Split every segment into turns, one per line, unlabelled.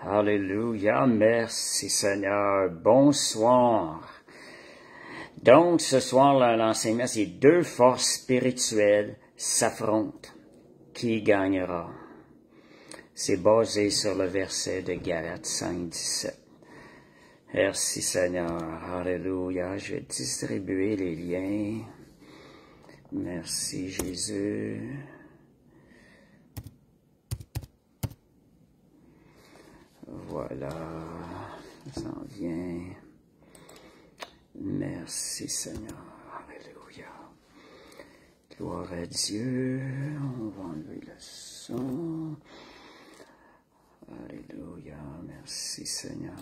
Alléluia, merci Seigneur, bonsoir. Donc ce soir, l'enseignement, c'est deux forces spirituelles s'affrontent. Qui gagnera? C'est basé sur le verset de Galates 5:17. Merci Seigneur, alléluia, je vais distribuer les liens. Merci Jésus. Voilà, ça s'en vient. Merci Seigneur, alléluia. Gloire à Dieu, on va enlever le son. Alléluia, merci Seigneur.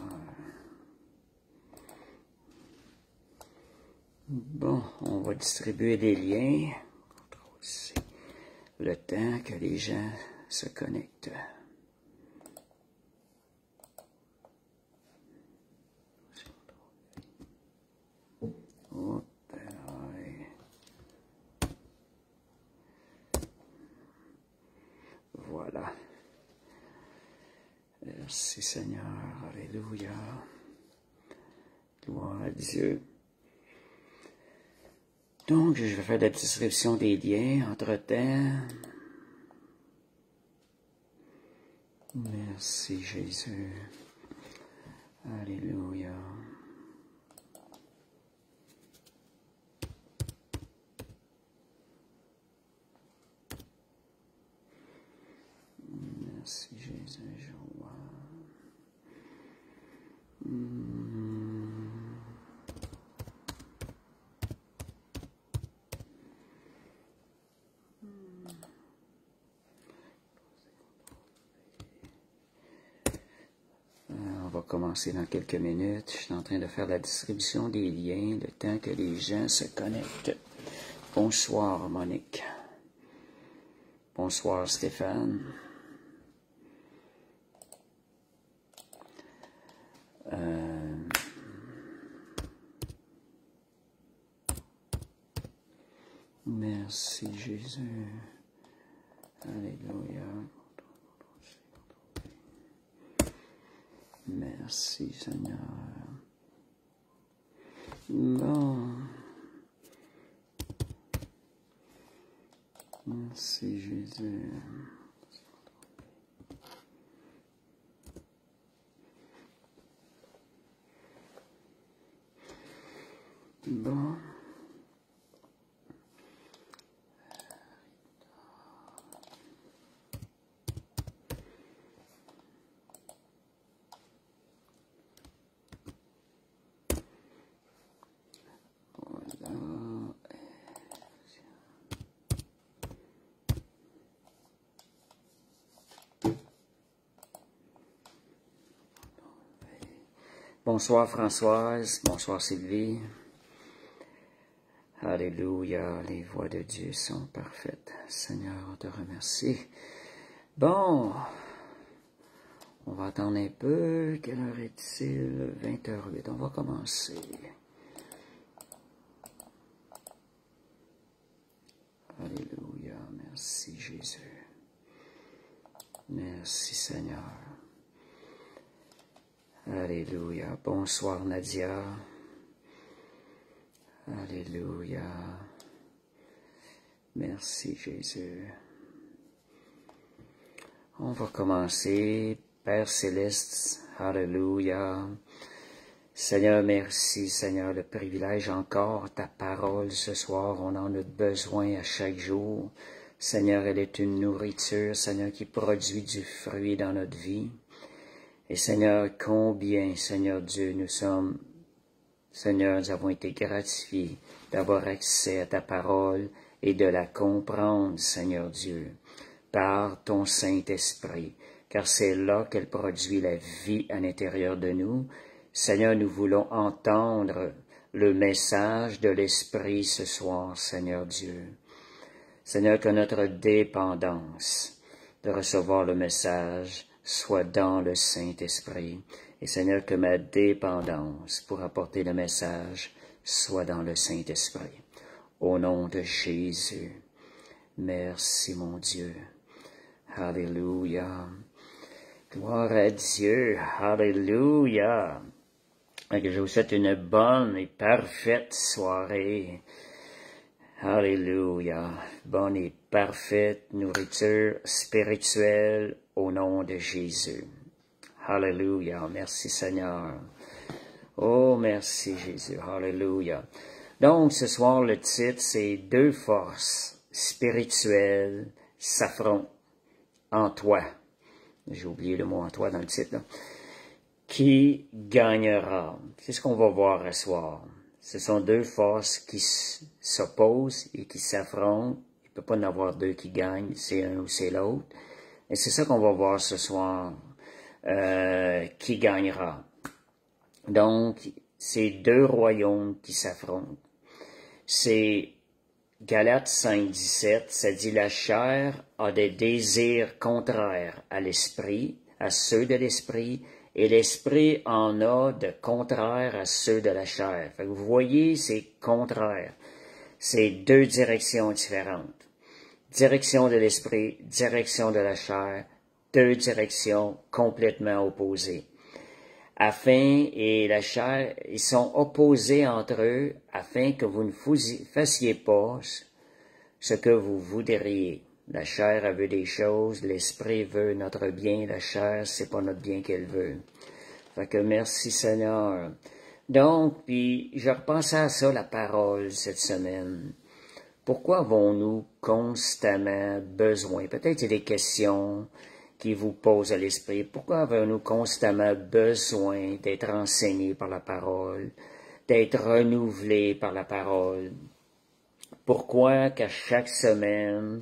Bon, on va distribuer des liens. Le temps que les gens se connectent. Oh, voilà. Merci Seigneur, alléluia. Gloire à Dieu. Donc, je vais faire la distribution des liens entre-temps. Merci Jésus. Alléluia. Merci Jésus, je vois. On va commencer dans quelques minutes. Je suis en train de faire la distribution des liens, le temps que les gens se connectent. Bonsoir Monique. Bonsoir Stéphane. Merci Jésus. Alléluia. Merci Seigneur. Bon. Merci Jésus. Bon. Bonsoir Françoise, bonsoir Sylvie. Alléluia, les voix de Dieu sont parfaites. Seigneur, on te remercie. Bon, on va attendre un peu. Quelle heure est-il? 20h08. On va commencer. Alléluia, merci Jésus. Merci Seigneur. Alléluia. Bonsoir Nadia. Alléluia. Merci Jésus. On va commencer. Père Céleste, alléluia. Seigneur, merci Seigneur, le privilège encore, ta parole ce soir, on en a besoin à chaque jour. Seigneur, elle est une nourriture, Seigneur, qui produit du fruit dans notre vie. Et Seigneur, combien, Seigneur Dieu, nous avons été gratifiés d'avoir accès à ta parole et de la comprendre, Seigneur Dieu, par ton Saint-Esprit, car c'est là qu'elle produit la vie à l'intérieur de nous. Seigneur, nous voulons entendre le message de l'Esprit ce soir, Seigneur Dieu. Seigneur, que notre dépendance de recevoir le message soit dans le Saint-Esprit. Et Seigneur, que ma dépendance pour apporter le message soit dans le Saint-Esprit. Au nom de Jésus. Merci, mon Dieu. Alléluia. Gloire à Dieu. Alléluia. Et je vous souhaite une bonne et parfaite soirée. Alléluia. Bonne et parfaite nourriture spirituelle au nom de Jésus. Alléluia. Merci Seigneur. Oh, merci Jésus. Alléluia. Donc, ce soir, le titre, c'est « Deux forces spirituelles s'affrontent en toi ». J'ai oublié le mot « en toi » dans le titre, là. Qui gagnera? C'est ce qu'on va voir ce soir. Ce sont deux forces qui s'opposent et qui s'affrontent. Il ne peut pas y en avoir deux qui gagnent, c'est un ou c'est l'autre. Et c'est ça qu'on va voir ce soir. Qui gagnera? Donc, c'est deux royaumes qui s'affrontent. C'est Galates 5, 17, ça dit « La chair a des désirs contraires à l'esprit, à ceux de l'esprit, et l'esprit en a de contraires à ceux de la chair. » Fait que vous voyez, c'est contraire. C'est deux directions différentes. Direction de l'esprit, direction de la chair, deux directions complètement opposées. Et la chair, ils sont opposés entre eux afin que vous ne fassiez pas ce que vous voudriez. La chair, elle veut des choses, l'esprit veut notre bien, la chair, c'est pas notre bien qu'elle veut. Fait que merci Seigneur. Donc, puis, je repensais à ça, la parole, cette semaine. Pourquoi avons-nous constamment besoin? Peut-être il y a des questions qui vous posent à l'esprit. Pourquoi avons-nous constamment besoin d'être enseignés par la parole, d'être renouvelés par la parole? Pourquoi qu'à chaque semaine,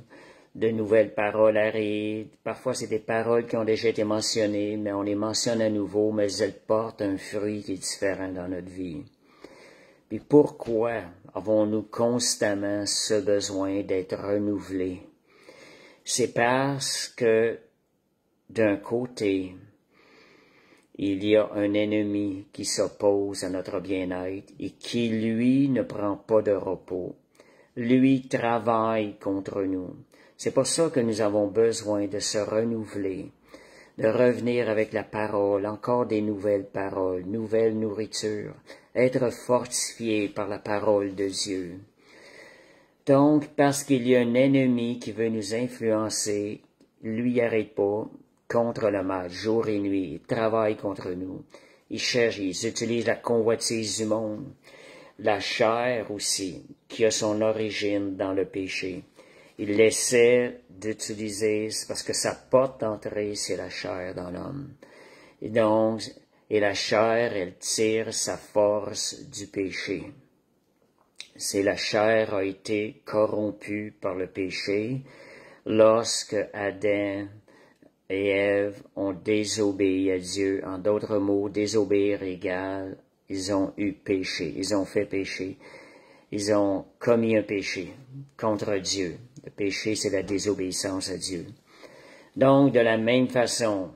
de nouvelles paroles arrivent? Parfois, c'est des paroles qui ont déjà été mentionnées, mais on les mentionne à nouveau, mais elles portent un fruit qui est différent dans notre vie. Puis pourquoi avons-nous constamment ce besoin d'être renouvelés? C'est parce que, d'un côté, il y a un ennemi qui s'oppose à notre bien-être et qui, lui, ne prend pas de repos. Lui travaille contre nous. C'est pour ça que nous avons besoin de se renouveler, de revenir avec la parole, encore des nouvelles paroles, nouvelle nourriture, être fortifié par la parole de Dieu. Donc, parce qu'il y a un ennemi qui veut nous influencer, lui n'arrête pas contre le mal, jour et nuit, il travaille contre nous. Il cherche, il utilise la convoitise du monde, la chair aussi, qui a son origine dans le péché. Il essaie d'utiliser, parce que sa porte d'entrée, c'est la chair dans l'homme. Et donc, la chair, elle tire sa force du péché. C'est la chair a été corrompue par le péché lorsque Adam et Ève ont désobéi à Dieu. En d'autres mots, désobéir égale, ils ont eu péché, ils ont fait péché. Ils ont commis un péché contre Dieu. Le péché, c'est la désobéissance à Dieu. Donc, de la même façon,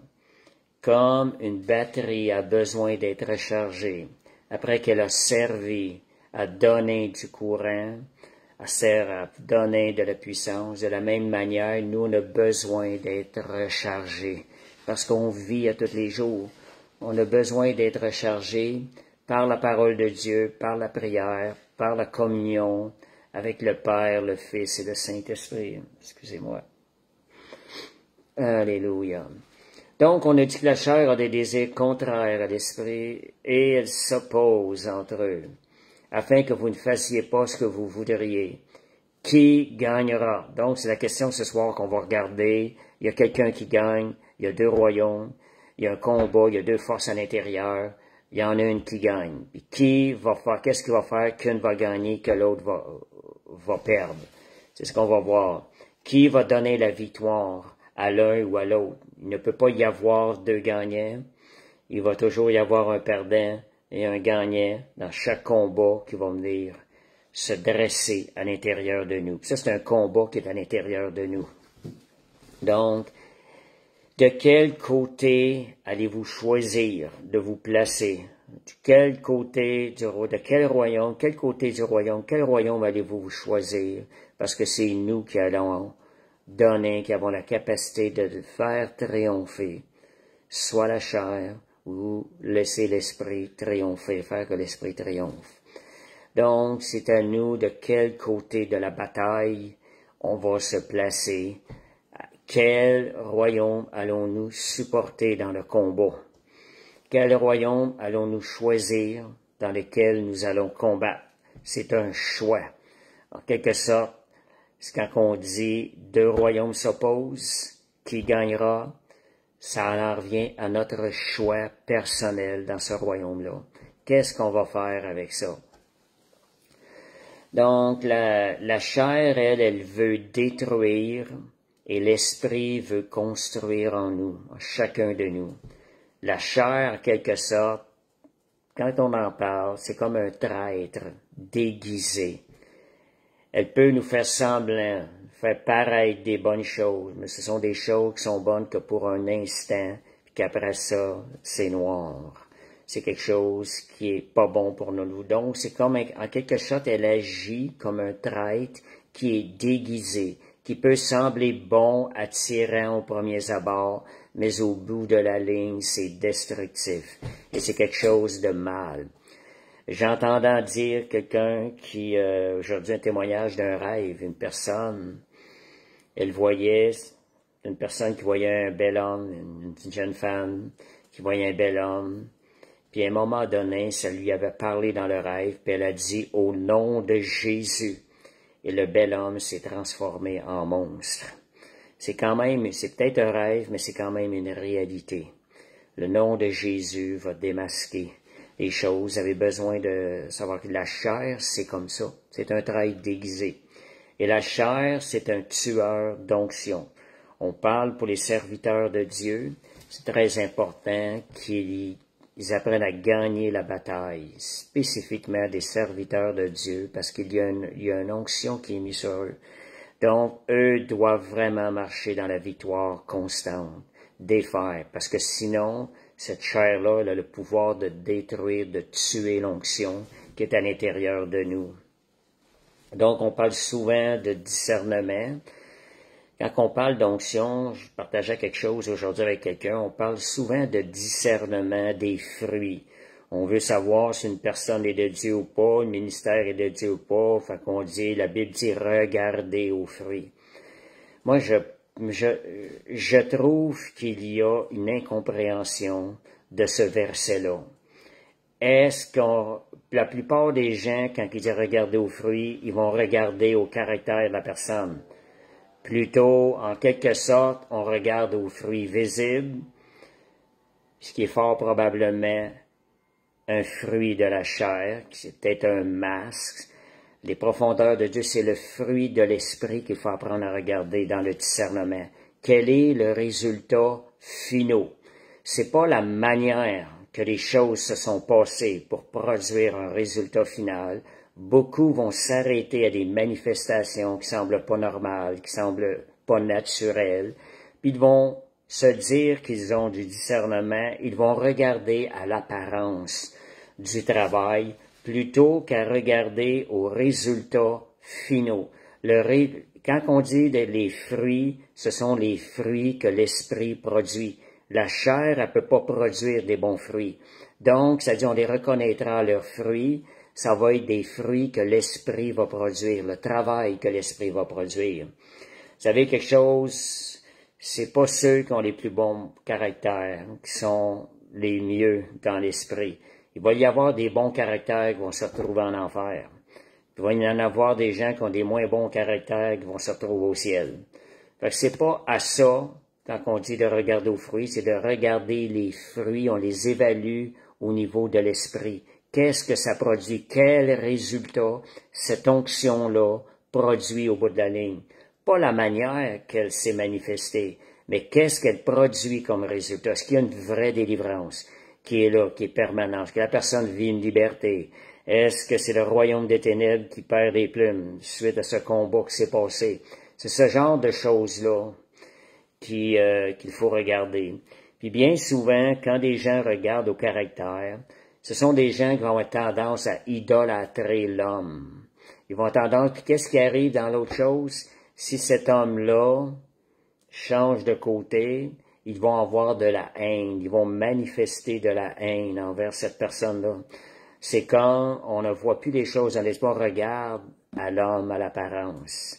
comme une batterie a besoin d'être rechargée, après qu'elle a servi à donner du courant, sert à donner de la puissance, de la même manière, nous, on a besoin d'être rechargés, parce qu'on vit à tous les jours. On a besoin d'être rechargés par la parole de Dieu, par la prière, par la communion avec le Père, le Fils et le Saint-Esprit. Excusez-moi. Alléluia. Donc, on a dit que la chair a des désirs contraires à l'esprit et elle s'oppose entre eux, afin que vous ne fassiez pas ce que vous voudriez. Qui gagnera? Donc, c'est la question ce soir qu'on va regarder. Il y a quelqu'un qui gagne, il y a deux royaumes, il y a un combat, il y a deux forces à l'intérieur. Il y en a une qui gagne. Puis qui va faire, qu'est-ce qu'il va faire qu'une va gagner, que l'autre va perdre? C'est ce qu'on va voir. Qui va donner la victoire à l'un ou à l'autre? Il ne peut pas y avoir deux gagnants. Il va toujours y avoir un perdant et un gagnant dans chaque combat qui va venir se dresser à l'intérieur de nous. Puis ça, c'est un combat qui est à l'intérieur de nous. Donc, de quel côté allez-vous choisir de vous placer? De quel côté de quel royaume, quel côté du royaume, quel royaume allez-vous choisir? Parce que c'est nous qui allons donner, qui avons la capacité de faire triompher soit la chair, ou laisser l'esprit triompher, faire que l'esprit triomphe. Donc, c'est à nous de quel côté de la bataille on va se placer. Quel royaume allons-nous supporter dans le combat? Quel royaume allons-nous choisir dans lequel nous allons combattre? C'est un choix. En quelque sorte, c'est quand on dit deux royaumes s'opposent, qui gagnera? Ça en revient à notre choix personnel dans ce royaume-là. Qu'est-ce qu'on va faire avec ça? Donc, la chair, elle veut détruire et l'esprit veut construire en nous, en chacun de nous. La chair, en quelque sorte, quand on en parle, c'est comme un traître déguisé. Elle peut nous faire semblant, faire paraître des bonnes choses, mais ce sont des choses qui sont bonnes que pour un instant, puis qu'après ça, c'est noir. C'est quelque chose qui est pas bon pour nous. Donc, c'est comme, en quelque sorte, elle agit comme un traître qui est déguisé, qui peut sembler bon, attirant au premier abord, mais au bout de la ligne, c'est destructif. Et c'est quelque chose de mal. J'entendais dire quelqu'un qui, aujourd'hui, un témoignage d'un rêve, une personne, elle voyait, une personne qui voyait un bel homme, une jeune femme qui voyait un bel homme, puis à un moment donné, ça lui avait parlé dans le rêve, puis elle a dit « au nom de Jésus », et le bel homme s'est transformé en monstre. C'est peut-être un rêve, mais c'est quand même une réalité. Le nom de Jésus va démasquer les choses. Vous avez besoin de savoir que la chair, c'est comme ça. C'est un traître déguisé. Et la chair, c'est un tueur d'onction. On parle pour les serviteurs de Dieu. C'est très important qu'ils apprennent à gagner la bataille, spécifiquement des serviteurs de Dieu, parce qu'il y a une onction qui est mise sur eux. Donc, eux doivent vraiment marcher dans la victoire constante, défaire, parce que sinon, cette chair-là, elle a le pouvoir de détruire, de tuer l'onction qui est à l'intérieur de nous. Donc, on parle souvent de discernement. Quand on parle d'onction, je partageais quelque chose aujourd'hui avec quelqu'un, on parle souvent de discernement des fruits. On veut savoir si une personne est de Dieu ou pas, le ministère est de Dieu ou pas, fait qu'on dit, la Bible dit regardez aux fruits. Moi, je trouve qu'il y a une incompréhension de ce verset-là. Est-ce que la plupart des gens, quand ils disent regarder aux fruits, ils vont regarder au caractère de la personne? Plutôt, en quelque sorte, on regarde aux fruits visibles, ce qui est fort probablement un fruit de la chair, qui c'est peut-être un masque. Les profondeurs de Dieu, c'est le fruit de l'esprit qu'il faut apprendre à regarder dans le discernement. Quel est le résultat final? C'est pas la manière que les choses se sont passées pour produire un résultat final. Beaucoup vont s'arrêter à des manifestations qui semblent pas normales, qui semblent pas naturelles, puis ils vont se dire qu'ils ont du discernement, ils vont regarder à l'apparence du travail plutôt qu'à regarder aux résultats finaux. Quand on dit les fruits, ce sont les fruits que l'esprit produit. La chair, elle peut pas produire des bons fruits. Donc, ça dit, on les reconnaîtra à leurs fruits. Ça va être des fruits que l'esprit va produire, le travail que l'esprit va produire. Vous savez quelque chose, c'est pas ceux qui ont les plus bons caractères qui sont les mieux dans l'esprit. Il va y avoir des bons caractères qui vont se retrouver en enfer. Il va y en avoir des gens qui ont des moins bons caractères qui vont se retrouver au ciel. Fait que c'est pas à ça, quand on dit de regarder aux fruits, c'est de regarder les fruits, on les évalue au niveau de l'esprit. Qu'est-ce que ça produit? Quel résultat cette onction-là produit au bout de la ligne? Pas la manière qu'elle s'est manifestée, mais qu'est-ce qu'elle produit comme résultat? Est-ce qu'il y a une vraie délivrance qui est là, qui est permanente? Est-ce que la personne vit une liberté? Est-ce que c'est le royaume des ténèbres qui perd des plumes suite à ce combat qui s'est passé? C'est ce genre de choses-là qu'il faut regarder. Puis bien souvent, quand des gens regardent au caractère, ce sont des gens qui vont avoir tendance à idolâtrer l'homme. Ils vont avoir tendance, puis qu'est-ce qui arrive dans l'autre chose? Si cet homme-là change de côté, ils vont avoir de la haine, ils vont manifester de la haine envers cette personne-là. C'est quand on ne voit plus les choses dans l'esprit, on regarde à l'homme, à l'apparence.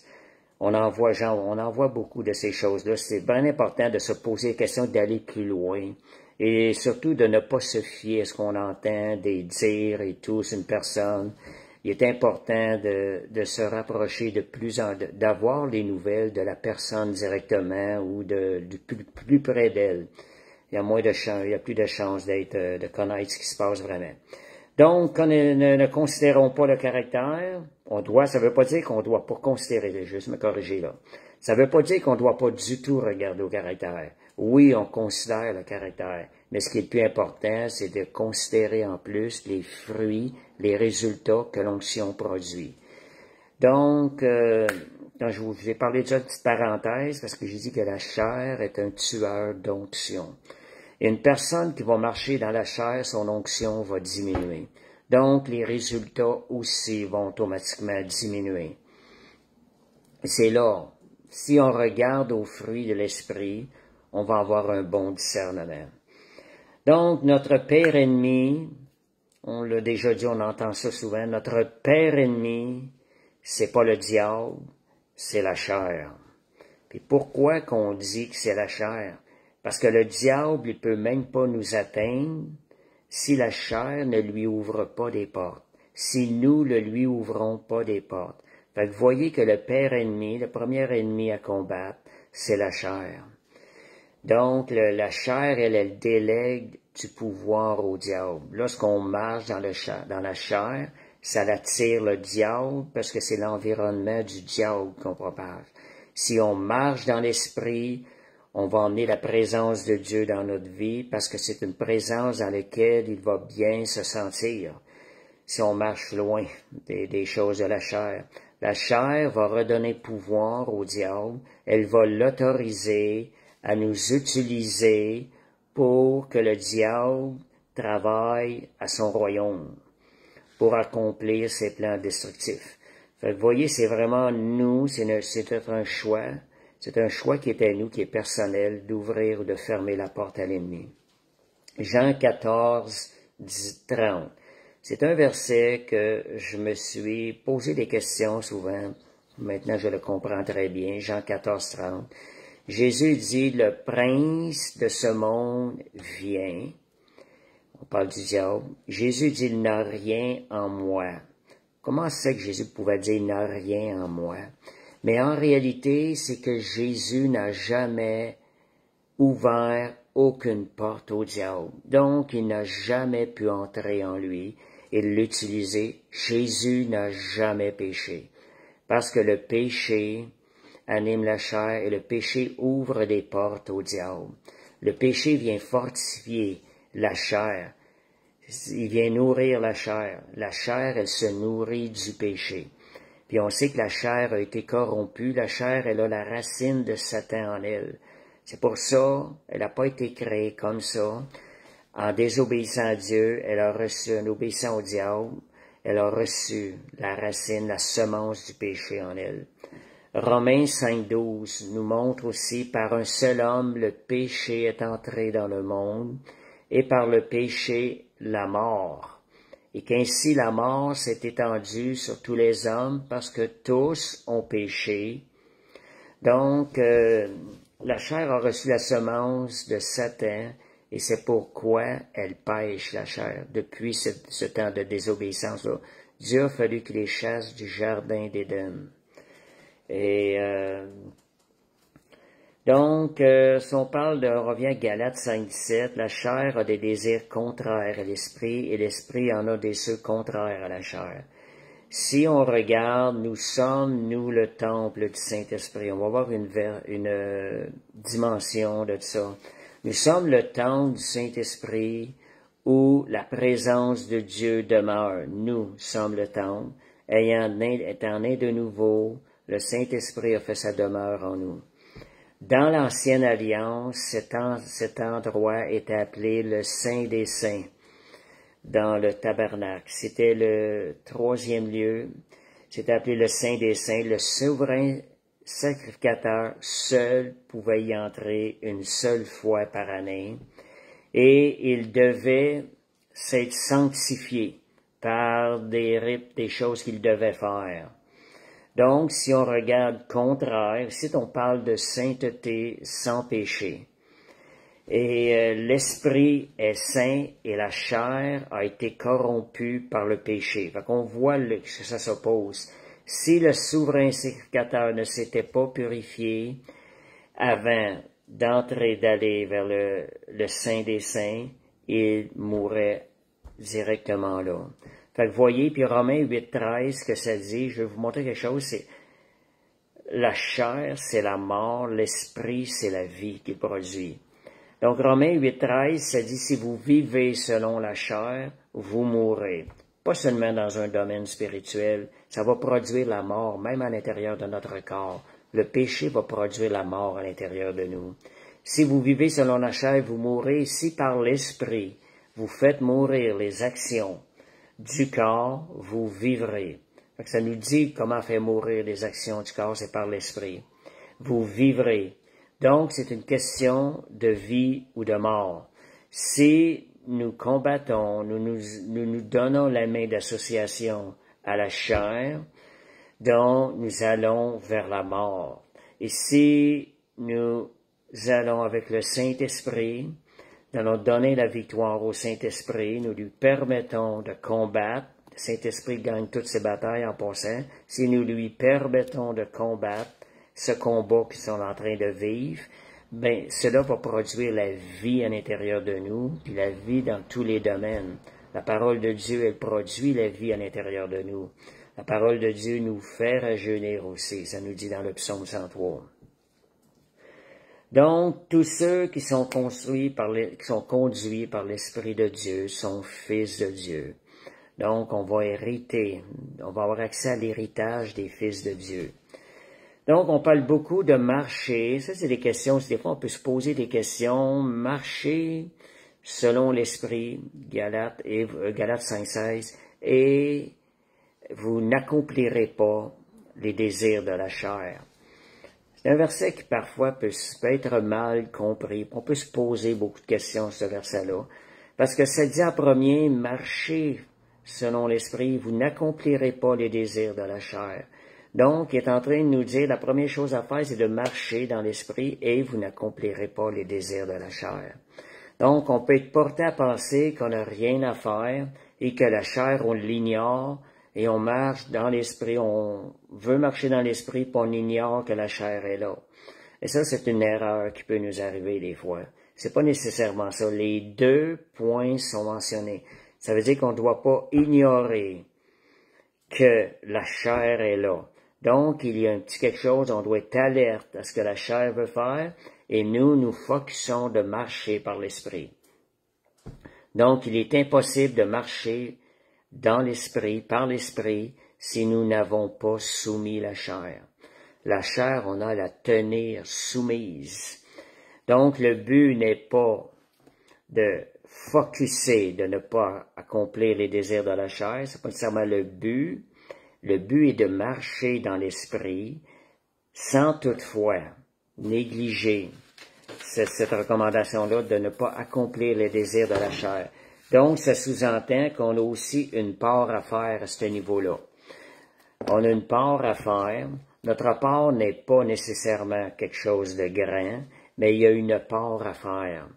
On en voit beaucoup de ces choses-là. C'est bien important de se poser la question d'aller plus loin et surtout de ne pas se fier à ce qu'on entend, des dires et tout sur une personne. Il est important de se rapprocher d'avoir les nouvelles de la personne directement ou plus près d'elle. Il y a il y a plus de chances de connaître ce qui se passe vraiment. Donc, quand ne considérons pas le caractère, ça veut pas dire qu'on doit pas considérer, je vais juste me corriger là. Ça veut pas dire qu'on doit pas du tout regarder au caractère. Oui, on considère le caractère, mais ce qui est le plus important, c'est de considérer en plus les fruits, les résultats que l'onction produit. Donc, quand je vous ai parlé déjà de petite parenthèse, parce que j'ai dit que la chair est un tueur d'onction. Et une personne qui va marcher dans la chair, son onction va diminuer. Donc, les résultats aussi vont automatiquement diminuer. C'est là, si on regarde aux fruits de l'esprit, on va avoir un bon discernement. Donc, notre père ennemi, on l'a déjà dit, on entend ça souvent, notre père ennemi, c'est pas le diable, c'est la chair. Puis pourquoi qu'on dit que c'est la chair? Parce que le diable, il peut même pas nous atteindre si la chair ne lui ouvre pas des portes, si nous ne lui ouvrons pas des portes. Fait que vous voyez que le père ennemi, le premier ennemi à combattre, c'est la chair. Donc, la chair, elle délègue du pouvoir au diable. Lorsqu'on marche dans la chair, ça attire le diable parce que c'est l'environnement du diable qu'on propage. Si on marche dans l'esprit, on va emmener la présence de Dieu dans notre vie parce que c'est une présence dans laquelle il va bien se sentir. Si on marche loin des choses de la chair va redonner pouvoir au diable, elle va l'autoriser à nous utiliser pour que le diable travaille à son royaume, pour accomplir ses plans destructifs. Fait que vous voyez, c'est vraiment nous, c'est un choix. C'est un choix qui est à nous, qui est personnel, d'ouvrir ou de fermer la porte à l'ennemi. Jean 14, 30. C'est un verset que je me suis posé des questions souvent. Maintenant, je le comprends très bien. Jean 14, 30. Jésus dit, le prince de ce monde vient. On parle du diable. Jésus dit, il n'a rien en moi. Comment c'est que Jésus pouvait dire, il n'a rien en moi? Mais en réalité, c'est que Jésus n'a jamais ouvert aucune porte au diable. Donc, il n'a jamais pu entrer en lui et l'utiliser. Jésus n'a jamais péché. Parce que le péché anime la chair et le péché ouvre des portes au diable. Le péché vient fortifier la chair. Il vient nourrir la chair. La chair, elle se nourrit du péché. Puis on sait que la chair a été corrompue. La chair, elle a la racine de Satan en elle. C'est pour ça, elle n'a pas été créée comme ça. En désobéissant à Dieu, elle a reçu, en obéissant au diable, elle a reçu la racine, la semence du péché en elle. Romains 5,12 nous montre aussi, par un seul homme, le péché est entré dans le monde, et par le péché, la mort. Et qu'ainsi la mort s'est étendue sur tous les hommes parce que tous ont péché. Donc, la chair a reçu la semence de Satan et c'est pourquoi elle pêche, la chair, depuis ce temps de désobéissance-là. Dieu a fallu qu'il les chasse du jardin d'Éden. Et donc, si on revient à Galates 5,17, la chair a des désirs contraires à l'esprit, et l'esprit en a des ceux contraires à la chair. Si on regarde, nous sommes, nous, le temple du Saint-Esprit. On va voir une dimension de ça. Nous sommes le temple du Saint-Esprit où la présence de Dieu demeure. Nous sommes le temple. Étant né de nouveau, le Saint-Esprit a fait sa demeure en nous. Dans l'Ancienne Alliance, cet endroit est appelé le Saint des Saints, dans le tabernacle. C'était le troisième lieu, c'était appelé le Saint des Saints. Le souverain sacrificateur seul pouvait y entrer une seule fois par année et il devait s'être sanctifié par des rites, des choses qu'il devait faire. Donc, si on regarde contraire, ici on parle de sainteté sans péché. Et l'esprit est saint et la chair a été corrompue par le péché. Fait qu'on voit que ça s'oppose. Si le souverain sacrificateur ne s'était pas purifié avant d'aller vers le Saint des Saints, il mourrait directement là. Fait que voyez, puis Romains 8,13, que ça dit, je vais vous montrer quelque chose, c'est la chair, c'est la mort, l'esprit, c'est la vie qu'il produit. Donc, Romains 8,13, ça dit, si vous vivez selon la chair, vous mourrez. Pas seulement dans un domaine spirituel, ça va produire la mort, même à l'intérieur de notre corps. Le péché va produire la mort à l'intérieur de nous. Si vous vivez selon la chair, vous mourrez. Si par l'esprit, vous faites mourir les actions du corps, vous vivrez. Ça nous dit comment faire mourir les actions du corps, c'est par l'esprit. Vous vivrez. Donc, c'est une question de vie ou de mort. Si nous combattons, nous donnons la main d'association à la chair, donc nous allons vers la mort. Et si nous allons avec le Saint-Esprit, nous allons donner la victoire au Saint-Esprit, nous lui permettons de combattre. Le Saint-Esprit gagne toutes ses batailles en passant. Si nous lui permettons de combattre ce combat qu'ils sont en train de vivre, ben, cela va produire la vie à l'intérieur de nous, puis la vie dans tous les domaines. La parole de Dieu, elle produit la vie à l'intérieur de nous. La parole de Dieu nous fait rajeunir aussi, ça nous dit dans le psaume 103. Donc, tous ceux qui sont conduits par l'Esprit de Dieu sont fils de Dieu. Donc, on va hériter, on va avoir accès à l'héritage des fils de Dieu. Donc, on parle beaucoup de marcher. Ça, c'est des questions. Des fois, on peut se poser des questions. Marcher selon l'esprit, Galates 5,16, et vous n'accomplirez pas les désirs de la chair. C'est un verset qui parfois peut être mal compris. On peut se poser beaucoup de questions sur ce verset-là. Parce que ça dit en premier, marchez selon l'esprit, vous n'accomplirez pas les désirs de la chair. Donc, il est en train de nous dire, la première chose à faire, c'est de marcher dans l'esprit et vous n'accomplirez pas les désirs de la chair. Donc, on peut être porté à penser qu'on n'a rien à faire et que la chair, on l'ignore et on marche dans l'esprit, on veut marcher dans l'esprit puis on ignore que la chair est là. Et ça, c'est une erreur qui peut nous arriver des fois. C'est pas nécessairement ça. Les deux points sont mentionnés. Ça veut dire qu'on ne doit pas ignorer que la chair est là. Donc, il y a un petit quelque chose, on doit être alerte à ce que la chair veut faire, et nous focusons de marcher par l'esprit. Donc, il est impossible de marcher dans l'esprit, par l'esprit, si nous n'avons pas soumis la chair. La chair, on a à la tenir soumise. Donc, le but n'est pas de focusser, de ne pas accomplir les désirs de la chair, c'est pas nécessairement le but. Le but est de marcher dans l'esprit sans toutefois négliger cette recommandation-là de ne pas accomplir les désirs de la chair. Donc, ça sous-entend qu'on a aussi une part à faire à ce niveau-là. On a une part à faire. Notre part n'est pas nécessairement quelque chose de grand, mais il y a une part à faire.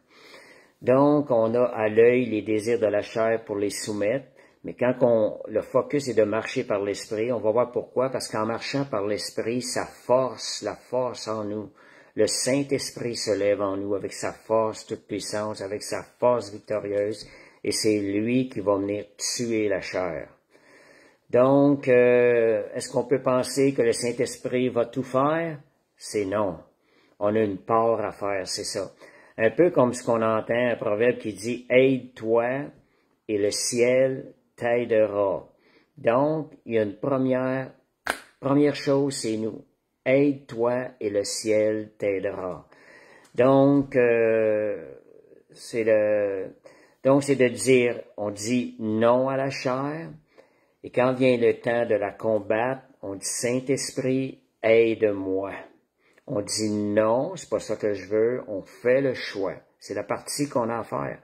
Donc, on a à l'œil les désirs de la chair pour les soumettre. Mais quand le focus est de marcher par l'esprit, on va voir pourquoi, parce qu'en marchant par l'esprit, la force en nous, le Saint-Esprit se lève en nous avec sa force toute puissance, avec sa force victorieuse, et c'est lui qui va venir tuer la chair. Donc, est-ce qu'on peut penser que le Saint-Esprit va tout faire? C'est non. On a une part à faire, c'est ça. Un peu comme ce qu'on entend, un proverbe qui dit « Aide-toi et le ciel t'aidera. » Donc, il y a une première chose, c'est nous. Aide-toi et le ciel t'aidera. Donc, c'est de dire, on dit non à la chair, et quand vient le temps de la combattre, on dit Saint-Esprit, aide-moi. On dit non, c'est pas ça que je veux, on fait le choix. C'est la partie qu'on a à faire.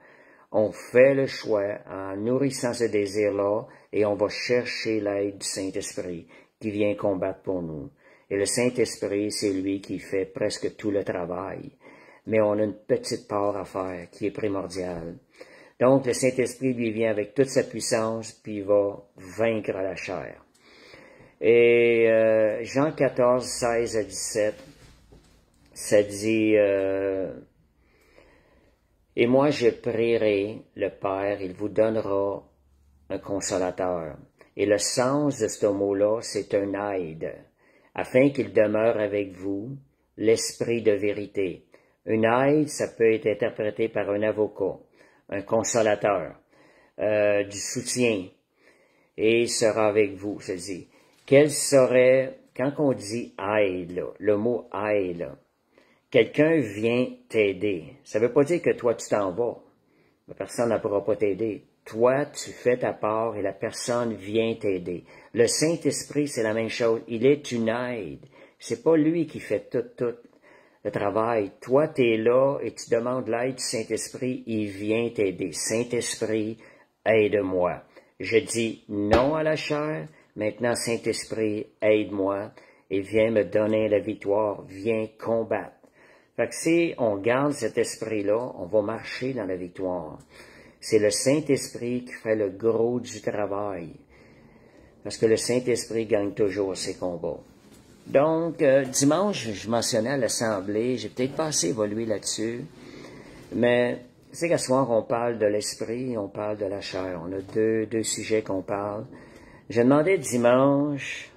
On fait le choix en nourrissant ce désir-là et on va chercher l'aide du Saint-Esprit qui vient combattre pour nous. Et le Saint-Esprit, c'est lui qui fait presque tout le travail. Mais on a une petite part à faire qui est primordiale. Donc, le Saint-Esprit lui vient avec toute sa puissance, puis il va vaincre la chair. Et Jean 14, 16 à 17, ça dit... Et moi je prierai le Père, il vous donnera un consolateur. Et le sens de ce mot-là, c'est un aide, afin qu'il demeure avec vous, l'esprit de vérité. Une aide, ça peut être interprété par un avocat, un consolateur, du soutien, et il sera avec vous, ça dit. Quel serait, quand on dit aide, là, le mot aide, là, quelqu'un vient t'aider. Ça ne veut pas dire que toi, tu t'en vas. La personne ne pourra pas t'aider. Toi, tu fais ta part et la personne vient t'aider. Le Saint-Esprit, c'est la même chose. Il est une aide. C'est pas lui qui fait tout le travail. Toi, tu es là et tu demandes l'aide du Saint-Esprit. Il vient t'aider. Saint-Esprit, aide-moi. Je dis non à la chair. Maintenant, Saint-Esprit, aide-moi et viens me donner la victoire. Viens combattre. Fait que si on garde cet esprit-là, on va marcher dans la victoire. C'est le Saint-Esprit qui fait le gros du travail. Parce que le Saint-Esprit gagne toujours ses combats. Donc, dimanche, je mentionnais à l'Assemblée, j'ai peut-être pas assez évolué là-dessus, mais c'est qu'à ce soir, on parle de l'esprit, on parle de la chair. On a deux sujets qu'on parle. J'ai demandé dimanche,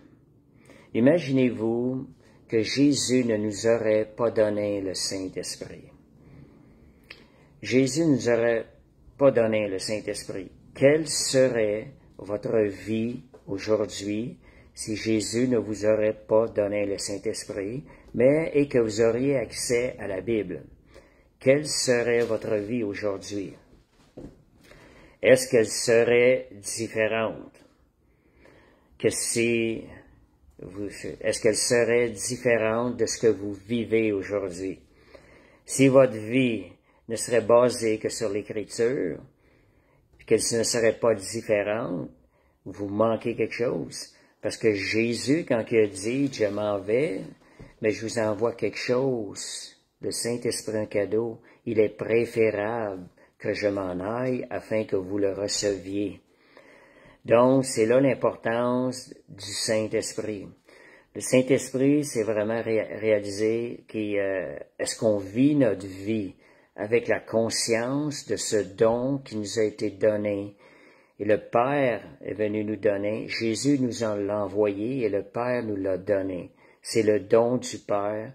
imaginez-vous, que Jésus ne nous aurait pas donné le Saint-Esprit. Jésus ne nous aurait pas donné le Saint-Esprit. Quelle serait votre vie aujourd'hui si Jésus ne vous aurait pas donné le Saint-Esprit, et que vous auriez accès à la Bible? Quelle serait votre vie aujourd'hui? Est-ce qu'elle serait différente que si... Est-ce qu'elle serait différente de ce que vous vivez aujourd'hui? Si votre vie ne serait basée que sur l'Écriture, qu'elle ne serait pas différente, vous manquez quelque chose. Parce que Jésus, quand il a dit « Je m'en vais, mais je vous envoie quelque chose, le Saint-Esprit un cadeau, il est préférable que je m'en aille afin que vous le receviez. » Donc, c'est là l'importance du Saint-Esprit. Le Saint-Esprit, c'est vraiment réaliser est-ce qu'on vit notre vie avec la conscience de ce don qui nous a été donné. Et le Père est venu nous donner, Jésus nous en l'a envoyé et le Père nous l'a donné. C'est le don du Père,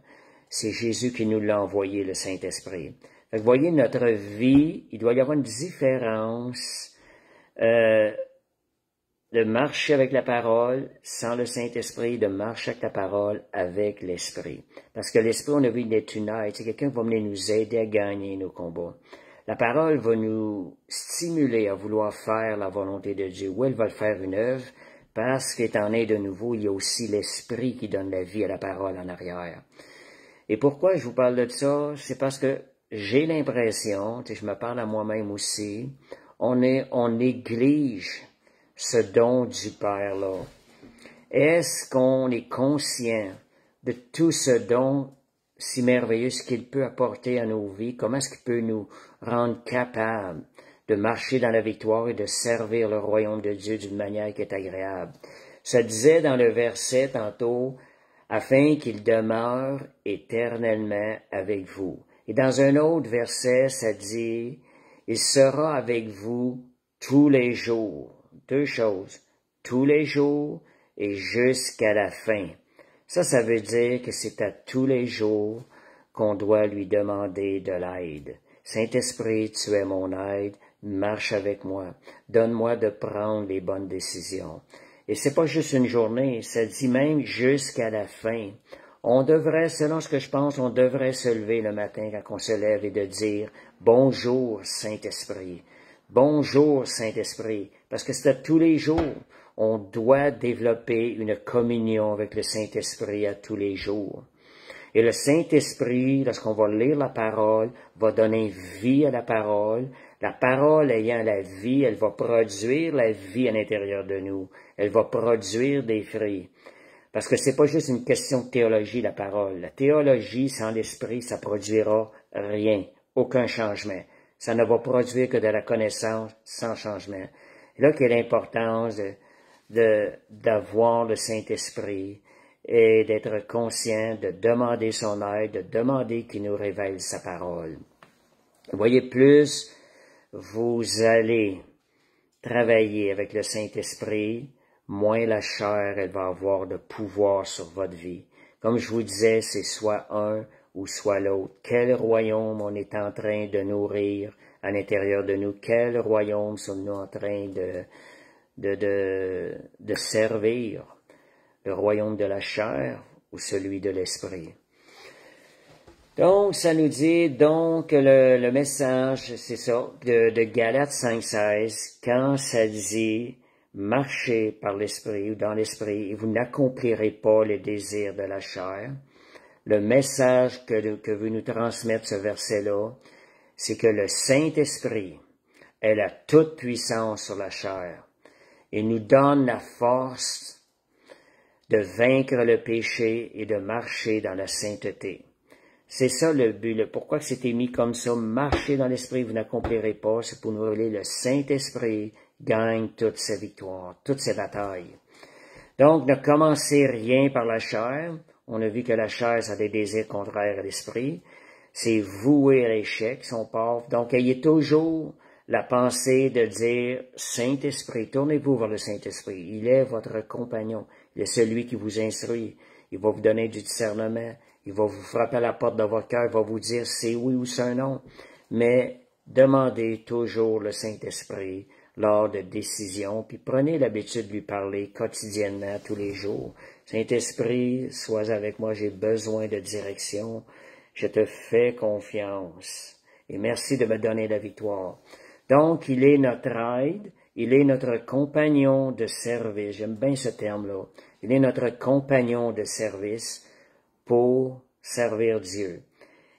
c'est Jésus qui nous l'a envoyé, le Saint-Esprit. Fait que vous voyez, notre vie, il doit y avoir une différence de marcher avec la parole sans le Saint-Esprit, de marcher avec la parole avec l'Esprit. Parce que l'Esprit, on a vu, il est une aide. C'est quelqu'un qui va venir nous aider à gagner nos combats. La parole va nous stimuler à vouloir faire la volonté de Dieu. Oui, elle va le faire une œuvre, parce qu'étant né de nouveau, il y a aussi l'Esprit qui donne la vie à la parole en arrière. Et pourquoi je vous parle de ça? C'est parce que j'ai l'impression, je me parle à moi-même aussi, on néglige ce don du Père-là. Est-ce qu'on est conscient de tout ce don si merveilleux, ce qu'il peut apporter à nos vies? Comment est-ce qu'il peut nous rendre capables de marcher dans la victoire et de servir le royaume de Dieu d'une manière qui est agréable? Ça disait dans le verset tantôt, afin qu'il demeure éternellement avec vous. Et dans un autre verset, ça dit, il sera avec vous tous les jours. Deux choses, tous les jours et jusqu'à la fin. Ça veut dire que c'est à tous les jours qu'on doit lui demander de l'aide. Saint-Esprit, tu es mon aide, marche avec moi, donne-moi de prendre les bonnes décisions. Et c'est pas juste une journée, ça dit même jusqu'à la fin. On devrait, selon ce que je pense, on devrait se lever le matin quand on se lève et de dire « Bonjour Saint-Esprit ». Bonjour Saint-Esprit, parce que c'est à tous les jours. on doit développer une communion avec le Saint-Esprit à tous les jours. Et le Saint-Esprit, lorsqu'on va lire la parole, va donner vie à la parole. La parole ayant la vie, elle va produire la vie à l'intérieur de nous. Elle va produire des fruits. Parce que c'est pas juste une question de théologie, la parole. La théologie sans l'Esprit, ça produira rien, aucun changement. Ça ne va produire que de la connaissance sans changement. Et là qu'est l'importance d'avoir le Saint-Esprit et d'être conscient, de demander son aide, de demander qu'il nous révèle sa parole. Vous voyez, plus vous allez travailler avec le Saint-Esprit, moins la chair, elle va avoir de pouvoir sur votre vie. Comme je vous disais, c'est soit un ou soit l'autre. Quel royaume on est en train de nourrir à l'intérieur de nous? Quel royaume sommes-nous en train de servir? Le royaume de la chair ou celui de l'esprit? Donc, ça nous dit, donc, le message, c'est ça, de Galates 5,16, quand ça dit, marchez par l'esprit ou dans l'esprit, et vous n'accomplirez pas les désirs de la chair. Le message que veut nous transmettre ce verset-là, c'est que le Saint-Esprit, elle a toute puissance sur la chair et nous donne la force de vaincre le péché et de marcher dans la sainteté. C'est ça le but, pourquoi c'était mis comme ça, marcher dans l'esprit, vous n'accomplirez pas, c'est pour nous rappeler le Saint-Esprit gagne toute sa victoire, toutes ses batailles. Donc, ne commencez rien par la chair. On a vu que la chair, ça a des désirs contraires à l'esprit. C'est voué à l'échec, son pauvre. Donc, ayez toujours la pensée de dire, Saint-Esprit, tournez-vous vers le Saint-Esprit. Il est votre compagnon. Il est celui qui vous instruit. Il va vous donner du discernement. Il va vous frapper à la porte de votre cœur. Il va vous dire c'est oui ou c'est un non. Mais demandez toujours le Saint-Esprit lors de décisions, puis prenez l'habitude de lui parler quotidiennement, tous les jours. Saint-Esprit, sois avec moi, j'ai besoin de direction. Je te fais confiance. Et merci de me donner la victoire. Donc, il est notre aide, il est notre compagnon de service. J'aime bien ce terme-là. Il est notre compagnon de service pour servir Dieu.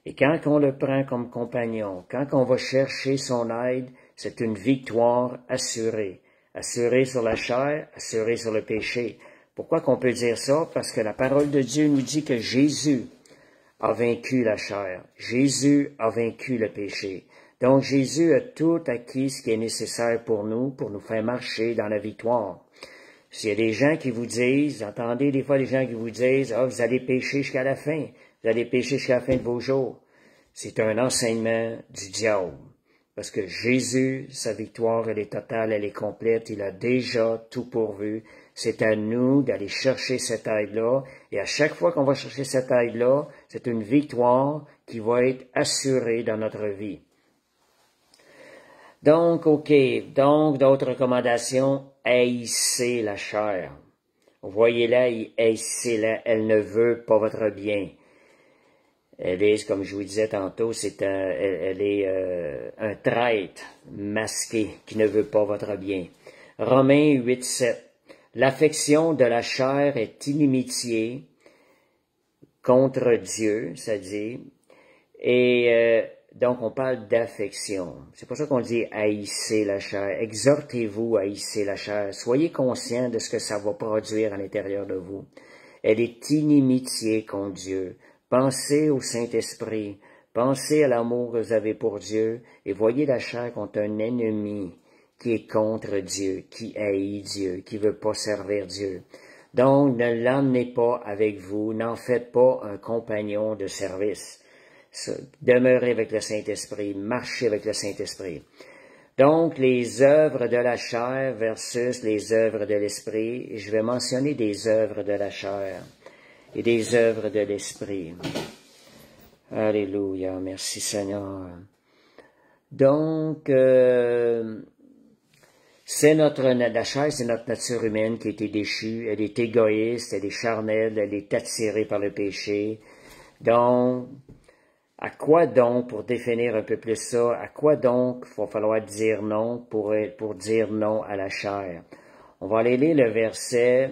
Et quand on le prend comme compagnon, quand on va chercher son aide, c'est une victoire assurée. Assurée sur la chair, assurée sur le péché. Pourquoi qu'on peut dire ça? Parce que la parole de Dieu nous dit que Jésus a vaincu la chair. Jésus a vaincu le péché. Donc Jésus a tout acquis ce qui est nécessaire pour nous faire marcher dans la victoire. S'il y a des gens qui vous disent, entendez des fois des gens qui vous disent, vous allez pécher jusqu'à la fin. Vous allez pécher jusqu'à la fin de vos jours. C'est un enseignement du diable. Parce que Jésus, sa victoire, elle est totale, elle est complète, il a déjà tout pourvu. C'est à nous d'aller chercher cette aide-là. Et à chaque fois qu'on va chercher cette aide-là, c'est une victoire qui va être assurée dans notre vie. Donc, donc, d'autres recommandations, haïssez la chair. Voyez-la, haïssez-la, elle ne veut pas votre bien. Elle est, comme je vous disais tantôt, elle est un traître masqué qui ne veut pas votre bien. Romains 8,7. L'affection de la chair est inimitié contre Dieu, c'est-à-dire, et donc on parle d'affection. C'est pour ça qu'on dit haïssez la chair. Exhortez-vous à haïsser la chair. Soyez conscient de ce que ça va produire à l'intérieur de vous. Elle est inimitié contre Dieu. Pensez au Saint-Esprit, pensez à l'amour que vous avez pour Dieu, et voyez la chair comme un ennemi qui est contre Dieu, qui haït Dieu, qui veut pas servir Dieu. Donc, ne l'emmenez pas avec vous, n'en faites pas un compagnon de service. Demeurez avec le Saint-Esprit, marchez avec le Saint-Esprit. Donc, les œuvres de la chair versus les œuvres de l'Esprit, je vais mentionner des œuvres de la chair et des œuvres de l'Esprit. Alléluia, merci Seigneur. Donc, la chair, c'est notre nature humaine qui a été déchue. Elle est égoïste, elle est charnelle, elle est attirée par le péché. Donc, à quoi donc, pour définir un peu plus ça, à quoi donc il va falloir dire non pour dire non à la chair? On va aller lire le verset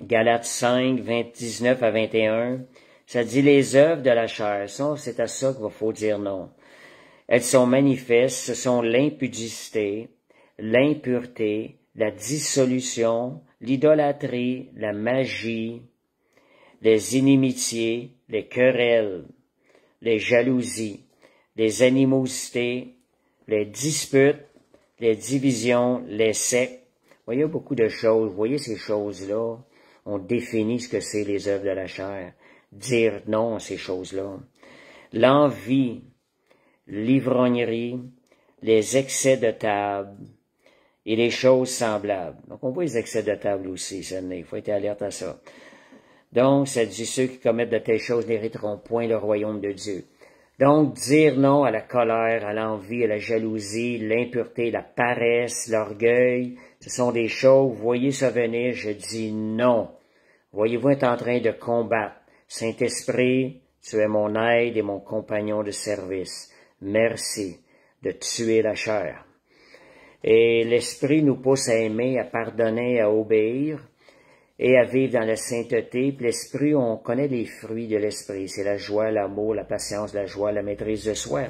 Galates 5, 19 à 21. Ça dit les œuvres de la chair. C'est à ça qu'il faut dire non. Elles sont manifestes, ce sont l'impudicité, l'impureté, la dissolution, l'idolâtrie, la magie, les inimitiés, les querelles, les jalousies, les animosités, les disputes, les divisions, les sectes. Vous voyez beaucoup de choses. Vous voyez ces choses-là. On définit ce que c'est les œuvres de la chair. Dire non à ces choses-là. L'envie, l'ivrognerie, les excès de table et les choses semblables. Donc, on voit les excès de table aussi, il faut être alerte à ça. Donc, ça dit ceux qui commettent de telles choses n'hériteront point le royaume de Dieu. Donc, dire non à la colère, à l'envie, à la jalousie, l'impureté, la paresse, l'orgueil, ce sont des choses, vous voyez ça venir, je dis non. Voyez-vous être en train de combattre. Saint-Esprit, tu es mon aide et mon compagnon de service. Merci de tuer la chair. Et l'Esprit nous pousse à aimer, à pardonner, à obéir et à vivre dans la sainteté. Puis l'Esprit, on connaît les fruits de l'Esprit. C'est la joie, l'amour, la patience, la joie, la maîtrise de soi.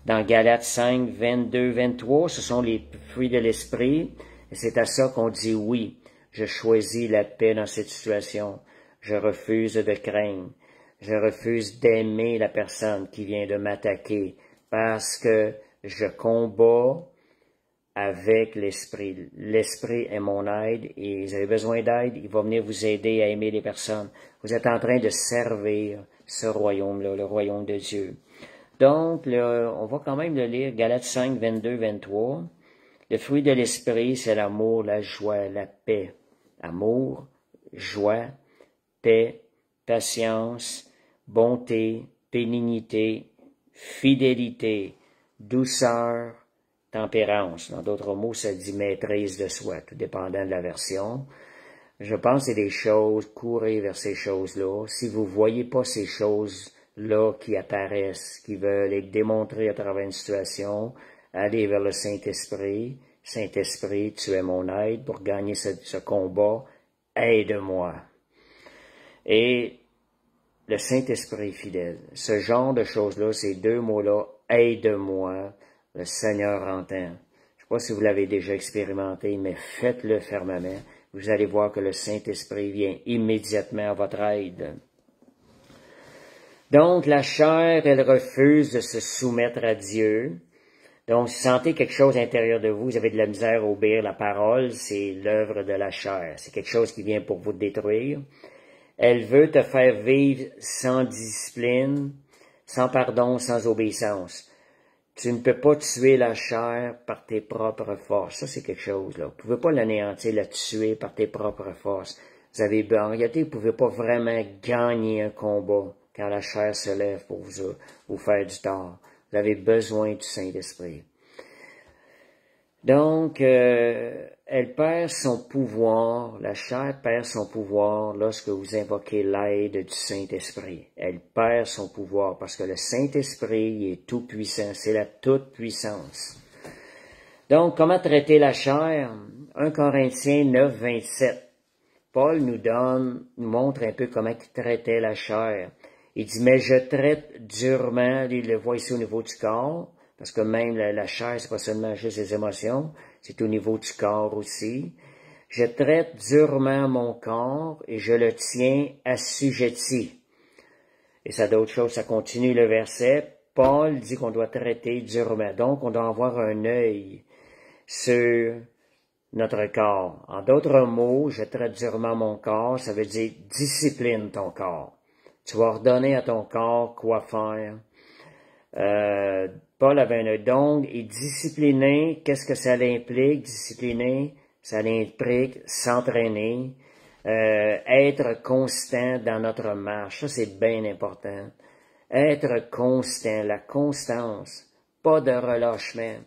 Dans Galates 5, 22, 23, ce sont les fruits de l'Esprit. Et c'est à ça qu'on dit oui. Je choisis la paix dans cette situation. Je refuse de craindre. Je refuse d'aimer la personne qui vient de m'attaquer parce que je combats avec l'Esprit. L'Esprit est mon aide et vous avez besoin d'aide, il va venir vous aider à aimer les personnes. Vous êtes en train de servir ce royaume-là, le royaume de Dieu. Donc, on va quand même le lire, Galates 5, 22, 23. Le fruit de l'Esprit, c'est l'amour, la joie, la paix. Amour, joie, paix, patience, bonté, bénignité, fidélité, douceur, tempérance. Dans d'autres mots, ça dit maîtrise de soi, tout dépendant de la version. Je pense que c'est des choses, courez vers ces choses-là. Si vous voyez pas ces choses-là qui apparaissent, qui veulent être démontrées à travers une situation, allez vers le Saint-Esprit. Saint-Esprit, tu es mon aide pour gagner ce combat. Aide-moi. Et le Saint-Esprit est fidèle. Ce genre de choses-là, ces deux mots-là, aide-moi, le Seigneur entend. Je ne sais pas si vous l'avez déjà expérimenté, mais faites-le fermement. Vous allez voir que le Saint-Esprit vient immédiatement à votre aide. Donc, la chair, elle refuse de se soumettre à Dieu. Donc, si vous sentez quelque chose à l'intérieur de vous, vous avez de la misère à obéir la parole, c'est l'œuvre de la chair. C'est quelque chose qui vient pour vous détruire. Elle veut te faire vivre sans discipline, sans pardon, sans obéissance. Tu ne peux pas tuer la chair par tes propres forces. Ça, c'est quelque chose, là. Vous ne pouvez pas l'anéantir, la tuer par tes propres forces. En réalité, vous ne pouvez pas vraiment gagner un combat quand la chair se lève pour vous faire du tort. Vous avez besoin du Saint-Esprit. Donc, elle perd son pouvoir, la chair perd son pouvoir lorsque vous invoquez l'aide du Saint-Esprit. Elle perd son pouvoir parce que le Saint-Esprit est tout puissant, c'est la toute-puissance. Donc, comment traiter la chair? 1 Corinthiens 9, 27. Paul nous montre un peu comment il traitait la chair. Il dit, mais je traite durement, il le voit ici au niveau du corps, parce que même la chair, c'est pas seulement juste les émotions, c'est au niveau du corps aussi. Je traite durement mon corps et je le tiens assujetti. Et ça d'autres choses, ça continue le verset. Paul dit qu'on doit traiter durement. Donc, on doit avoir un œil sur notre corps. En d'autres mots, je traite durement mon corps, ça veut dire discipline ton corps. Tu vas ordonner à ton corps quoi faire. Paul avait un don et discipliner, qu'est-ce que ça implique? Discipliner, ça implique s'entraîner, être constant dans notre marche. Ça, c'est bien important. Être constant, la constance, pas de relâchement.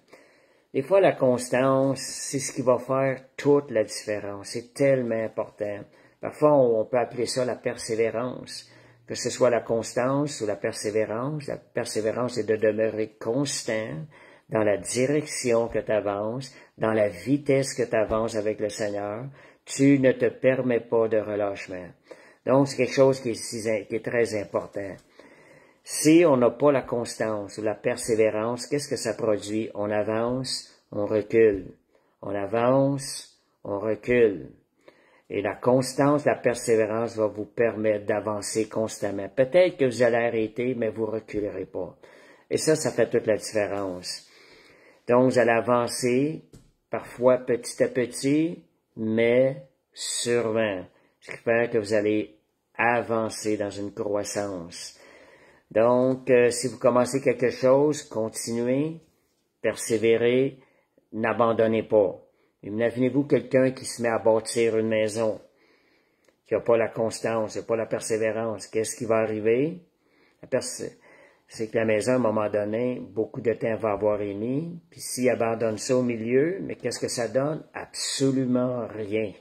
Des fois, la constance, c'est ce qui va faire toute la différence. C'est tellement important. Parfois, on peut appeler ça la persévérance. Que ce soit la constance ou la persévérance c'est de demeurer constant dans la direction que tu avances, dans la vitesse que tu avances avec le Seigneur, tu ne te permets pas de relâchement. Donc, c'est quelque chose qui est très important. Si on n'a pas la constance ou la persévérance, qu'est-ce que ça produit? On avance, on recule. On avance, on recule. Et la constance, la persévérance va vous permettre d'avancer constamment. Peut-être que vous allez arrêter, mais vous reculerez pas. Et ça fait toute la différence. Donc, vous allez avancer, parfois petit à petit, mais sûrement. Ce qui fait que vous allez avancer dans une croissance. Donc, si vous commencez quelque chose, continuez, persévérez, n'abandonnez pas. Imaginez-vous quelqu'un qui se met à bâtir une maison, qui n'a pas la constance, qui n'a pas la persévérance. Qu'est-ce qui va arriver? C'est que la maison, à un moment donné, beaucoup de temps va avoir émis, puis s'il abandonne ça au milieu, mais qu'est-ce que ça donne? Absolument rien.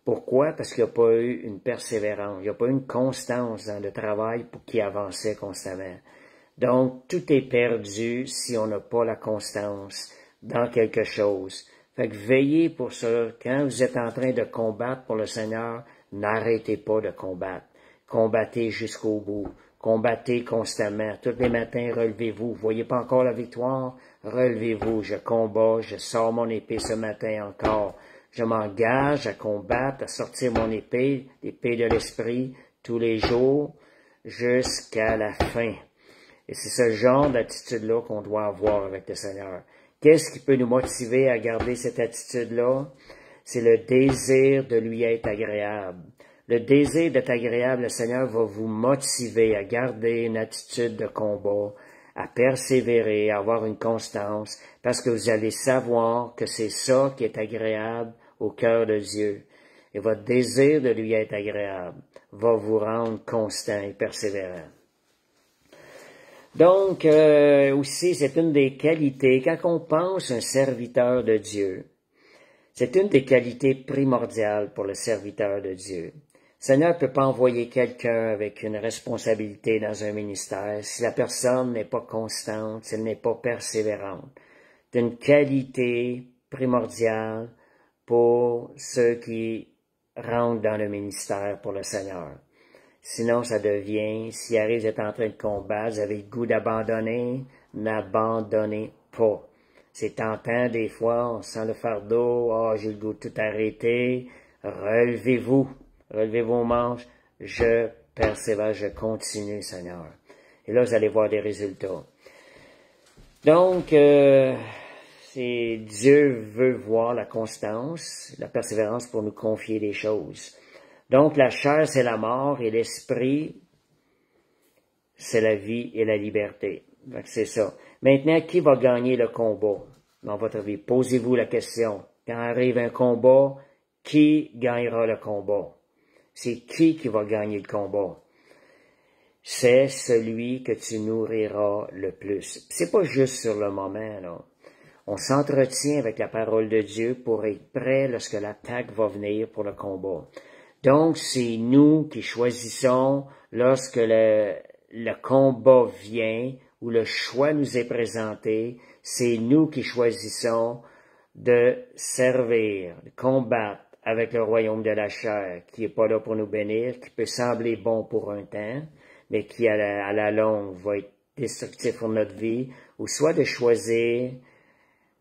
Pourquoi? Parce qu'il n'y a pas eu une persévérance, il n'y a pas eu une constance dans le travail pour qu'il avançait constamment. Donc, tout est perdu si on n'a pas la constance dans quelque chose. Fait que veillez pour ça. Quand vous êtes en train de combattre pour le Seigneur, n'arrêtez pas de combattre. Combattez jusqu'au bout. Combattez constamment. Tous les matins, relevez-vous. Vous voyez pas encore la victoire? Relevez-vous. Je combats. Je sors mon épée ce matin encore. Je m'engage à combattre, à sortir mon épée, l'épée de l'esprit, tous les jours, jusqu'à la fin. Et c'est ce genre d'attitude-là qu'on doit avoir avec le Seigneur. Qu'est-ce qui peut nous motiver à garder cette attitude-là? C'est le désir de lui être agréable. Le désir d'être agréable, le Seigneur va vous motiver à garder une attitude de combat, à persévérer, à avoir une constance, parce que vous allez savoir que c'est ça qui est agréable au cœur de Dieu. Et votre désir de lui être agréable va vous rendre constant et persévérant. Donc, aussi, c'est une des qualités, quand on pense un serviteur de Dieu, c'est une des qualités primordiales pour le serviteur de Dieu. Le Seigneur ne peut pas envoyer quelqu'un avec une responsabilité dans un ministère si la personne n'est pas constante, si elle n'est pas persévérante. C'est une qualité primordiale pour ceux qui rentrent dans le ministère pour le Seigneur. Sinon, ça devient, s'il arrive, vous êtes en train de combattre, vous avez le goût d'abandonner, n'abandonnez pas. C'est tentant des fois, on sent le fardeau, j'ai le goût de tout arrêter, relevez-vous vos manches, je persévère, je continue, Seigneur. Et là, vous allez voir des résultats. Donc, Dieu veut voir la constance, la persévérance pour nous confier des choses. Donc, la chair, c'est la mort et l'esprit, c'est la vie et la liberté. Donc, c'est ça. Maintenant, qui va gagner le combat dans votre vie? Posez-vous la question. Quand arrive un combat, qui gagnera le combat? C'est qui va gagner le combat? C'est celui que tu nourriras le plus. C'est pas juste sur le moment, là. On s'entretient avec la parole de Dieu pour être prêt lorsque l'attaque va venir pour le combat. Donc, c'est nous qui choisissons lorsque le combat vient ou le choix nous est présenté, c'est nous qui choisissons de servir, de combattre avec le royaume de la chair, qui n'est pas là pour nous bénir, qui peut sembler bon pour un temps, mais qui à la longue va être destructif pour notre vie, ou soit de choisir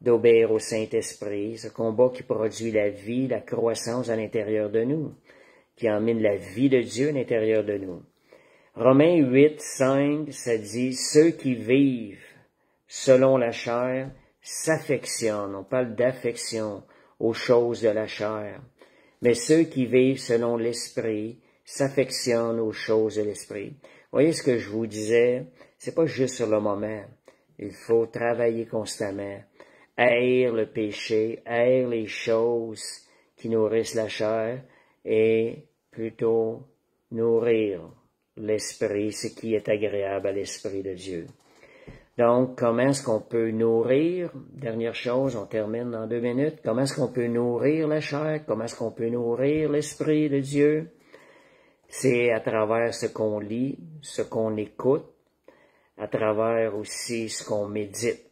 d'obéir au Saint-Esprit, ce combat qui produit la vie, la croissance à l'intérieur de nous, qui emmène la vie de Dieu à l'intérieur de nous. Romains 8, 5, ça dit, ceux qui vivent selon la chair s'affectionnent, on parle d'affection aux choses de la chair, mais ceux qui vivent selon l'Esprit s'affectionnent aux choses de l'Esprit. Voyez ce que je vous disais, c'est pas juste sur le moment, il faut travailler constamment, haïr le péché, haïr les choses qui nourrissent la chair et plutôt nourrir l'Esprit, ce qui est agréable à l'Esprit de Dieu. Donc, comment est-ce qu'on peut nourrir, dernière chose, on termine dans 2 minutes, comment est-ce qu'on peut nourrir la chair, comment est-ce qu'on peut nourrir l'Esprit de Dieu? C'est à travers ce qu'on lit, ce qu'on écoute, à travers aussi ce qu'on médite.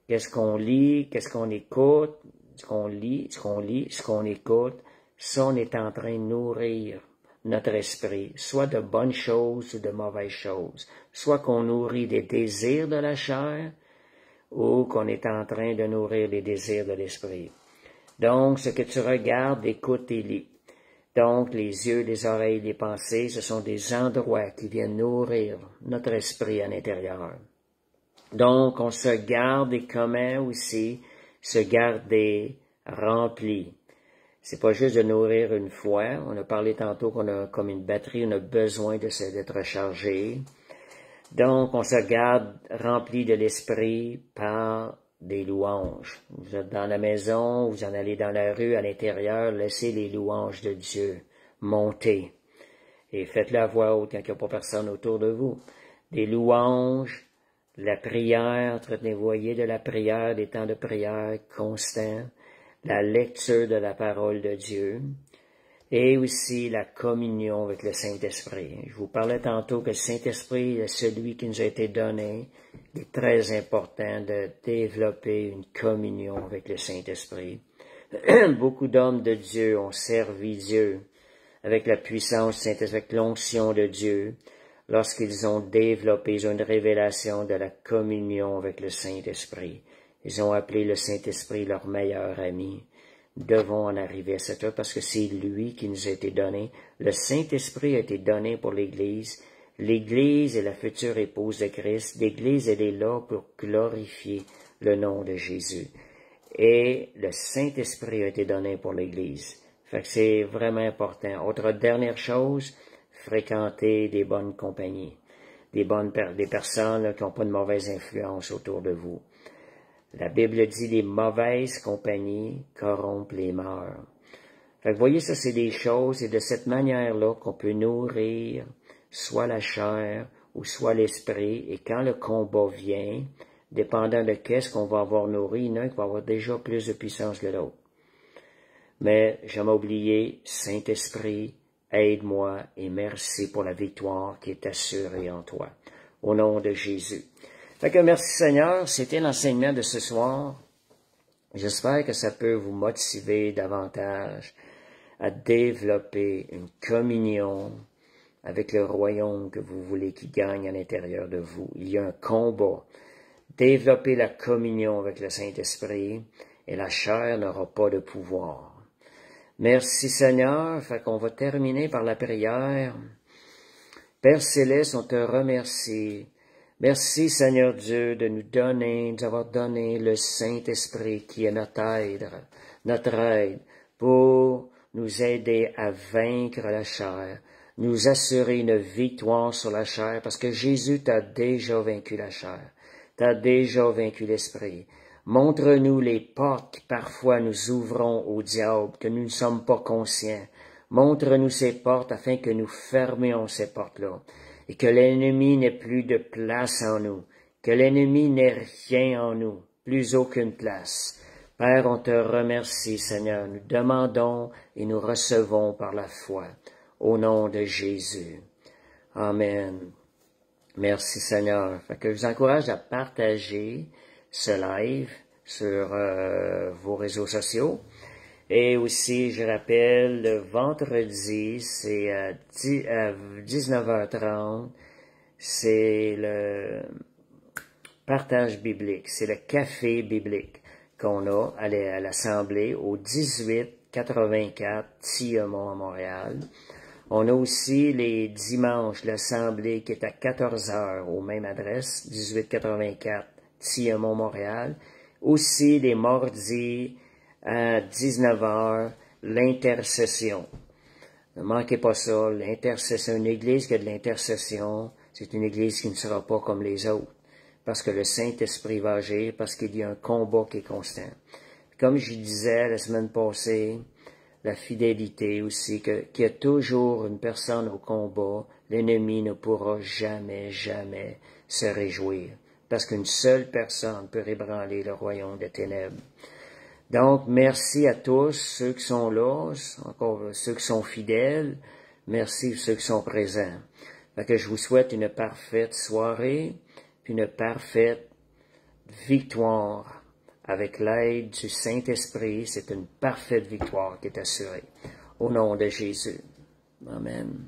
Qu'est-ce qu'on lit, qu'est-ce qu'on écoute, ce qu'on lit, ce qu'on écoute, ça, on est en train de nourrir notre esprit, soit de bonnes choses ou de mauvaises choses, soit qu'on nourrit des désirs de la chair ou qu'on est en train de nourrir les désirs de l'esprit. Donc, ce que tu regardes, écoutes et lis. Donc, les yeux, les oreilles, les pensées, ce sont des endroits qui viennent nourrir notre esprit à l'intérieur. Donc, on se garde et comment aussi se garder rempli. C'est pas juste de nourrir une foi. On a parlé tantôt qu'on a comme une batterie, on a besoin d'être rechargé. Donc, on se garde rempli de l'esprit par des louanges. Vous êtes dans la maison, vous en allez dans la rue, à l'intérieur, laissez les louanges de Dieu monter. Et faites-le à voix haute quand il n'y a pas personne autour de vous. Des louanges, la prière, entretenez-vous, voyez de la prière, des temps de prière constants, la lecture de la parole de Dieu, et aussi la communion avec le Saint-Esprit. Je vous parlais tantôt que le Saint-Esprit est celui qui nous a été donné. Il est très important de développer une communion avec le Saint-Esprit. Beaucoup d'hommes de Dieu ont servi Dieu avec la puissance du Saint-Esprit, avec l'onction de Dieu, lorsqu'ils ont développé, ils ont une révélation de la communion avec le Saint-Esprit. Ils ont appelé le Saint-Esprit leur meilleur ami. Nous devons en arriver à cette heure parce que c'est lui qui nous a été donné. Le Saint-Esprit a été donné pour l'Église. L'Église est la future épouse de Christ. L'Église, elle est là pour glorifier le nom de Jésus. Et le Saint-Esprit a été donné pour l'Église. Fait que c'est vraiment important. Autre dernière chose, fréquenter des bonnes compagnies. Des personnes là, qui n'ont pas de mauvaise influence autour de vous. La Bible dit les mauvaises compagnies corrompent les mœurs. Fait que vous voyez, ça c'est des choses, et de cette manière-là qu'on peut nourrir soit la chair ou soit l'esprit, et quand le combat vient, dépendant de qu'est-ce qu'on va avoir nourri, il y en a un qui va avoir déjà plus de puissance que l'autre. Mais jamais oublié, Saint-Esprit, aide-moi et merci pour la victoire qui est assurée en toi. Au nom de Jésus. Fait que merci Seigneur, c'était l'enseignement de ce soir. J'espère que ça peut vous motiver davantage à développer une communion avec le royaume que vous voulez qu'il gagne à l'intérieur de vous. Il y a un combat. Développer la communion avec le Saint-Esprit et la chair n'aura pas de pouvoir. Merci Seigneur, fait qu'on va terminer par la prière. Père Céleste, on te remercie. Merci Seigneur Dieu de nous avoir donné le Saint-Esprit qui est notre aide pour nous aider à vaincre la chair, nous assurer une victoire sur la chair parce que Jésus t'a déjà vaincu la chair, t'a déjà vaincu l'esprit. Montre-nous les portes que parfois nous ouvrons au diable, que nous ne sommes pas conscients. Montre-nous ces portes afin que nous fermions ces portes-là et que l'ennemi n'ait plus de place en nous, que l'ennemi n'ait rien en nous, plus aucune place. Père, on te remercie, Seigneur. Nous demandons et nous recevons par la foi, au nom de Jésus. Amen. Merci, Seigneur. Fait que je vous encourage à partager ce live sur vos réseaux sociaux. Et aussi, je rappelle, le vendredi, c'est à 19h30, c'est le partage biblique, c'est le café biblique qu'on a à l'Assemblée au 1884 Tillemont à Montréal. On a aussi les dimanches l'Assemblée qui est à 14h aux mêmes adresses, 1884 Tillemont, Montréal. Aussi les mardis à 19h, l'intercession. Ne manquez pas ça, l'intercession. Une église qui a de l'intercession, c'est une église qui ne sera pas comme les autres. Parce que le Saint-Esprit va agir, parce qu'il y a un combat qui est constant. Comme je disais la semaine passée, la fidélité aussi, qu'il y a toujours une personne au combat, l'ennemi ne pourra jamais, jamais se réjouir. Parce qu'une seule personne peut ébranler le royaume des ténèbres. Donc, merci à tous, ceux qui sont là, encore ceux qui sont fidèles, merci ceux qui sont présents. Fait que je vous souhaite une parfaite soirée, puis une parfaite victoire avec l'aide du Saint-Esprit. C'est une parfaite victoire qui est assurée. Au nom de Jésus. Amen.